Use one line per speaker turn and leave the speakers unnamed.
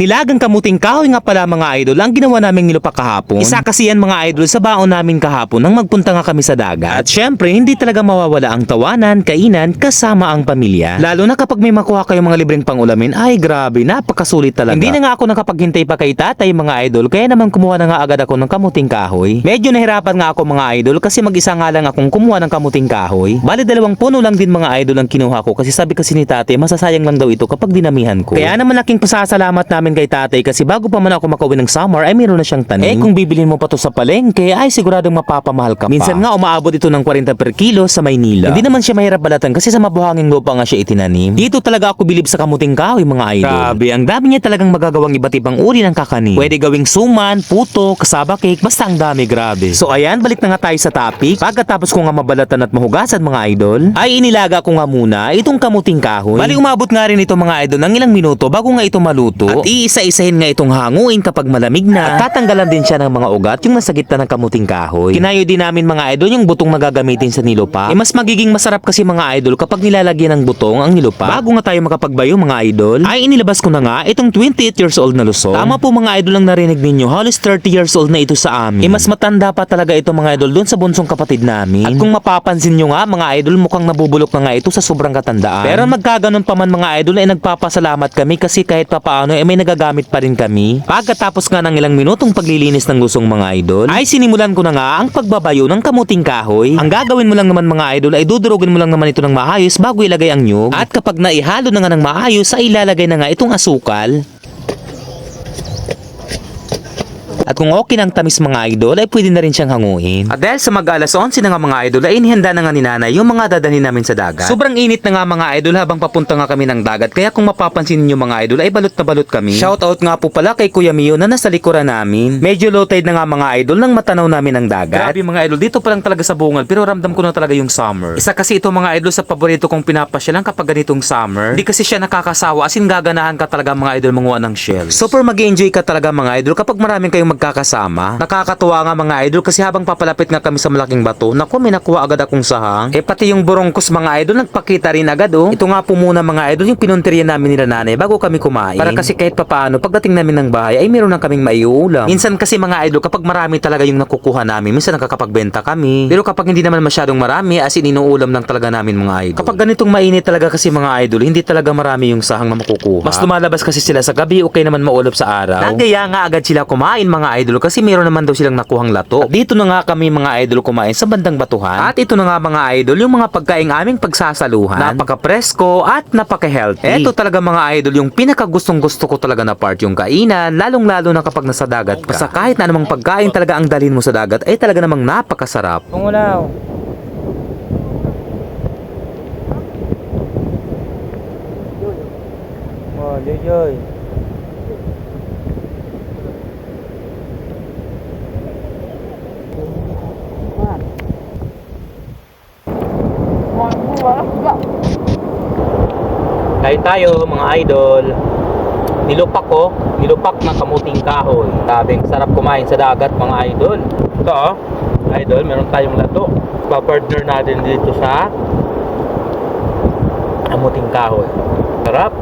Nilagang kamuting kahoy nga pala mga idol ang ginawa naming nilupak kahapon. Isa kasi yan mga idol sa baon namin kahapon nang magpunta nga kami sa dagat. At syempre hindi talaga mawawala ang tawanan, kainan kasama ang pamilya. Lalo na kapag may makuha kayong mga libreng pangulamin, ay grabe, napakasulit talaga. Hindi na nga ako nakapaghintay pa kay tatay mga idol, kaya naman kumuha na nga agad ako ng kamuting kahoy. Medyo nahirapan nga ako mga idol kasi mag-isa nga lang akong kumuha ng kamuting kahoy. Bali 2 puno lang din mga idol ang kinuha ko kasi sabi kasi ni tatay masasayang lang daw ito kapag dinamihan ko. Kaya naman laking pasasalamat namin kay tatay kasi bago pa man ako makauwi ng summer ay meron na siyang tanim. Kung bibilin mo pa to sa palengke ay siguradong mapapamahal ka pa. Minsan nga umaabot ito ng 40 per kilo sa Maynila. Hindi naman siya mahirap balatan kasi sa mabuhanging lupa nga siya itinanim. Dito talaga ako bilib sa kamuting kahoy mga idol. Grabe, ang dami niya talagang magagawang iba't ibang uri ng kakanin. Pwede gawing suman, puto, kasaba cake, basta ang dami, grabe. So ayan, balik na nga tayo sa topic. Pagkatapos ko nga mabalatan at mahugasan mga idol, ay inilaga ko nga muna itong kamuting kahoy. Bali umabot nga rin ito mga idol ng ilang minuto bago nga ito maluto. At iisa-isahin nga itong hanguin kapag malamig na. At tatanggalan din siya ng mga ugat yung nasa gitna ng kamuting kahoy. Kinayo din namin mga idol yung butong na gagamitin sa nilupa. Mas magiging masarap kasi mga idol kapag nilalagyan ng butong ang nilupa. Bago nga tayo makapagbayo mga idol, ay inilabas ko na nga itong 28 years old na lusong. Tama po mga idol ang narinig ninyo, halos 30 years old na ito sa amin. Mas matanda pa talaga ito mga idol doon sa bunsong kapatid namin. At kung mapapansin nyo nga mga idol, mukhang nabubulok na nga ito sa sobrang katandaan. Pero magkaganon pa man mga idol ay nagpapasalamat kami kasi kahit papaano ay may nagagamit pa rin kami. Pagkatapos nga ng ilang minutong paglilinis ng lusong mga idol, ay sinimulan ko na nga ang pagbabayo ng kamuting kahoy. Ang gagawin mo lang naman mga idol ay dudurugin mo lang naman ito ng maayos bago ilagay ang nyug. At kapag naihalo na nga ng maayos ay ilalagay na nga itong asukal. At kung okay ng tamis mga idol, ay pwede na rin siyang hanguin. At dahil sa mag-alas 11 na nga mga idol, ay inihanda na nga ni nanay yung mga dadalhin namin sa dagat. Sobrang init na nga mga idol habang papunta nga kami ng dagat. Kaya kung mapapansin niyo mga idol, ay balot na balot kami. Shoutout nga po pala kay Kuya Mio na nasa likuran namin. Medyo low tide na nga mga idol nang matanaw namin ang dagat. Grabe mga idol, dito pa lang talaga sa bungal, pero ramdam ko na talaga yung summer. Isa kasi ito mga idol sa paborito kong pinapasyalan kapag ganitong summer. Hindi kasi siya nakakasawa, as in gaganahan ka talaga mga idol manguha ng shells. Super mag-enjoy ka talaga mga idol kapag maraming kayong magkakasama. Nakakatuwa nga mga idol kasi habang papalapit nga kami sa malaking bato, naku, may nakuha agad akong sahang. Pati yung burongkos mga idol nagpakita rin agad oh. Ito nga po muna mga idol yung pinunteriya namin nila nanay bago kami kumain. Para kasi kahit papaano pagdating namin ng bahay ay meron na kaming maiulam. Minsan kasi mga idol kapag marami talaga yung nakukuha namin, minsan nakakapagbenta kami. Pero kapag hindi naman masyadong marami, as in inuulam lang talaga namin mga idol. Kapag ganitong mainit talaga kasi mga idol, hindi talaga marami yung sahang na makukuha. Mas lumalabas kasi sila sa gabi, okay naman maulap sa araw. Nagaya nga agad sila kumain mga idol kasi meron naman daw silang nakuhang lato. At dito na nga kami mga idol kumain sa bandang batuhan. At ito na nga mga idol yung mga pagkaing aming pagsasaluhan. Napaka-presko at napaka-healthy. Ito talaga mga idol yung pinakagustong gusto ko talaga na part yung kainan, lalong-lalo na kapag nasa dagat ka. Basta kahit na anumang pagkain talaga ang dalhin mo sa dagat ay talaga namang napakasarap.
Pungulaw. Oh, Joy.
Kain tayo mga idol. Nilupak na kamuting kahoy. Sabing sarap kumain sa dagat mga idol. Ito oh, idol, meron tayong lato. Pa-partner natin dito sa kamuting kahoy. Sarap.